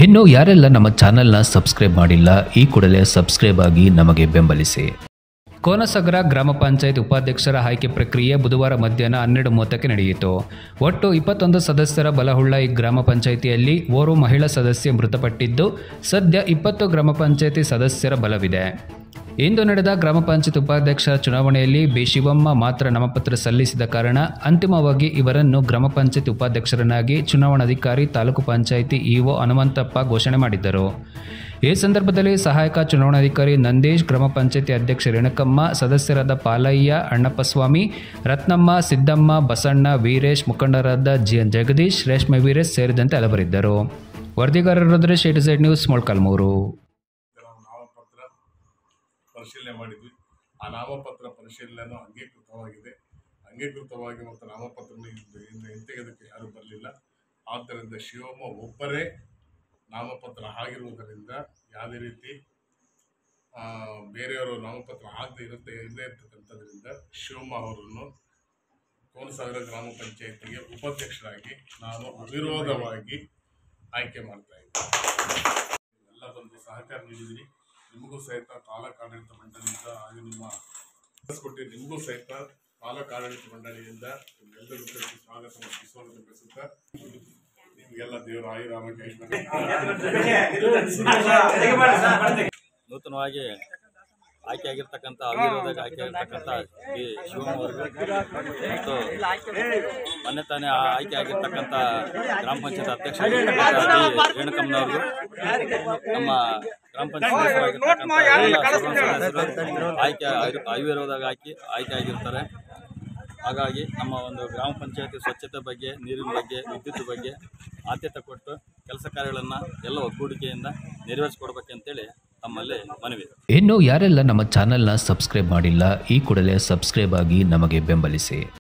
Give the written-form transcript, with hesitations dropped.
ಇನ್ನು ಯಾರೆಲ್ಲ ನಮ್ಮ ಚಾನೆಲ್ನ ಸಬ್ಸ್ಕ್ರೈಬ್ ಮಾಡಿಲ್ಲ ಈ ಕೂಡಲೇ ಸಬ್ಸ್ಕ್ರೈಬ್ ಆಗಿ ನಮಗೆ ಬೆಂಬಲಿಸಿ. ಕೋನಸಗರ ಗ್ರಾಮ ಪಂಚಾಯತ್ ಉಪಾಧ್ಯಕ್ಷರ ಆಯ್ಕೆ ಪ್ರಕ್ರಿಯೆ ಬುಧವಾರ ಮಧ್ಯಾಹ್ನ 12:30ಕ್ಕೆ ನಡೆಯಿತು. ಒಟ್ಟು 21 ಸದಸ್ಯರ ಬಲವುಳ್ಳ ಈ ಗ್ರಾಮ ಪಂಚಾಯಿತಿಯಲ್ಲಿ ಓರ್ವ ಮಹಿಳಾ ಸದಸ್ಯೆ ಮೃತಪಟ್ಟಿದ್ದು, ಸದ್ಯ 20 ಗ್ರಾಮ ಪಂಚಾಯಿತಿ ಸದಸ್ಯರ ಬಲವಿದೆ. ಇಂದು ನಡೆದ ಗ್ರಾಮ ಪಂಚಾಯತ್ ಉಪಾಧ್ಯಕ್ಷರ ಚುನಾವಣೆಯಲ್ಲಿ ಬಿ ಶಿವಮ್ಮ ಮಾತ್ರ ನಾಮಪತ್ರ ಸಲ್ಲಿಸಿದ ಕಾರಣ ಅಂತಿಮವಾಗಿ ಇವರನ್ನು ಗ್ರಾಮ ಪಂಚಾಯತ್ ಉಪಾಧ್ಯಕ್ಷರನ್ನಾಗಿ ಚುನಾವಣಾಧಿಕಾರಿ ತಾಲೂಕು ಪಂಚಾಯಿತಿ ಇಒ ಹನುಮಂತಪ್ಪ ಘೋಷಣೆ ಮಾಡಿದ್ದರು. ಈ ಸಂದರ್ಭದಲ್ಲಿ ಸಹಾಯಕ ಚುನಾವಣಾಧಿಕಾರಿ ನಂದೀಶ್, ಗ್ರಾಮ ಪಂಚಾಯತಿ ಅಧ್ಯಕ್ಷ ರೇಣುಕಮ್ಮ, ಸದಸ್ಯರಾದ ಪಾಲಯ್ಯ, ಅಣ್ಣಪ್ಪಸ್ವಾಮಿ, ರತ್ನಮ್ಮ, ಸಿದ್ದಮ್ಮ, ಬಸಣ್ಣ, ವೀರೇಶ್, ಮುಖಂಡರಾದ ಜಗದೀಶ್, ರೇಷ್ಮೆ ವೀರೇಶ್ ಸೇರಿದಂತೆ ಹಲವರಿದ್ದರು. ವರದಿಗಾರರು A2Z ನ್ಯೂಸ್, ಮೊಳಕಾಲ್ಮೂರು. ಪರಿಶೀಲನೆ ಮಾಡಿದ್ವಿ. ಆ ನಾಮಪತ್ರ ಪರಿಶೀಲನೆ ಅಂಗೀಕೃತವಾಗಿ ಮತ್ತು ನಾಮಪತ್ರ ಹಿಂತೆಗೆದಕ್ಕೆ ಯಾರೂ ಬರಲಿಲ್ಲ. ಆದ್ದರಿಂದ ಶಿವಮ್ಮ ಒಬ್ಬರೇ ನಾಮಪತ್ರ ಆಗಿರುವುದರಿಂದ ಯಾವುದೇ ರೀತಿ ಬೇರೆಯವರು ನಾಮಪತ್ರ ಆಗದೆ ಇರ್ತಕ್ಕಂಥದ್ರಿಂದ ಶಿವಮ್ಮ ಅವರನ್ನು ಕೋನಸಾಗರ ಗ್ರಾಮ ಪಂಚಾಯತಿಗೆ ಉಪಾಧ್ಯಕ್ಷರಾಗಿ ನಾನು ಅವಿರೋಧವಾಗಿ ಆಯ್ಕೆ ಮಾಡ್ತಾ ಇದ್ದೀನಿ. ಎಲ್ಲ ಬಂದು ಸಹಕಾರ ನೀಡಿದ್ದೀನಿ. ನಿಮಗೂ ಸಹಿತ ತಾಲೂಕು ಆಡಳಿತ ಮಂಡಳಿಯಿಂದ ಹಾಗೆ ನಿಮಗೂ ಸಹಿತ ತಾಲೂಕು ಆಡಳಿತ ಮಂಡಳಿಯಿಂದ ಎಲ್ಲರಿಗೂ ಸ್ವಾಗತ ಮತ್ತು ಸುಸ್ವಾಗತ ಬಯಸುತ್ತಾ ನಿಮಗೆಲ್ಲ ದೇವರ ಆಯುರಾರೋಗ್ಯ ನೂತನವಾಗಿ ಆಯ್ಕೆಯಾಗಿರ್ತಕ್ಕಂಥ ಅವಿರೋಧವಾಗಿ ಆಯ್ಕೆಯಾಗಿರ್ತಕ್ಕಂಥ ಡಿ ಶಿವಮ್ಮ ಅವರಿಗೂ ಮತ್ತು ಮೊನ್ನೆ ತಾನೇ ಆಯ್ಕೆಯಾಗಿರ್ತಕ್ಕಂಥ ಗ್ರಾಮ ಪಂಚಾಯತ್ ಅಧ್ಯಕ್ಷ ರೇಣುಕಮ್ಮನವ್ರಿಗೂ ನಮ್ಮ ಗ್ರಾಮ ಪಂಚಾಯತ್ ಅವಿರೋಧವಾಗಿ ಆಯ್ಕೆಯಾಗಿರ್ತಾರೆ. ಹಾಗಾಗಿ ನಮ್ಮ ಒಂದು ಗ್ರಾಮ ಪಂಚಾಯತಿ ಸ್ವಚ್ಛತೆ ಬಗ್ಗೆ, ನೀರಿನ ಬಗ್ಗೆ, ವಿದ್ಯುತ್ ಬಗ್ಗೆ ಆದ್ಯತೆ ಕೊಟ್ಟು ಕೆಲಸ ಕಾರ್ಯಗಳನ್ನು ಎಲ್ಲ ಒಗ್ಗೂಡಿಕೆಯಿಂದ ನೆರವೇರಿಸಿಕೊಡ್ಬೇಕಂತೇಳಿ ತಮ್ಮಲ್ಲಿ ಮನವಿ. ಇನ್ನು ಯಾರೆಲ್ಲ ನಮ್ಮ ಚಾನೆಲ್ನ ಸಬ್ಸ್ಕ್ರೈಬ್ ಮಾಡಿಲ್ಲ ಈ ಕೂಡಲೇ ಸಬ್ಸ್ಕ್ರೈಬ್ ಆಗಿ ನಮಗೆ ಬೆಂಬಲಿಸಿ.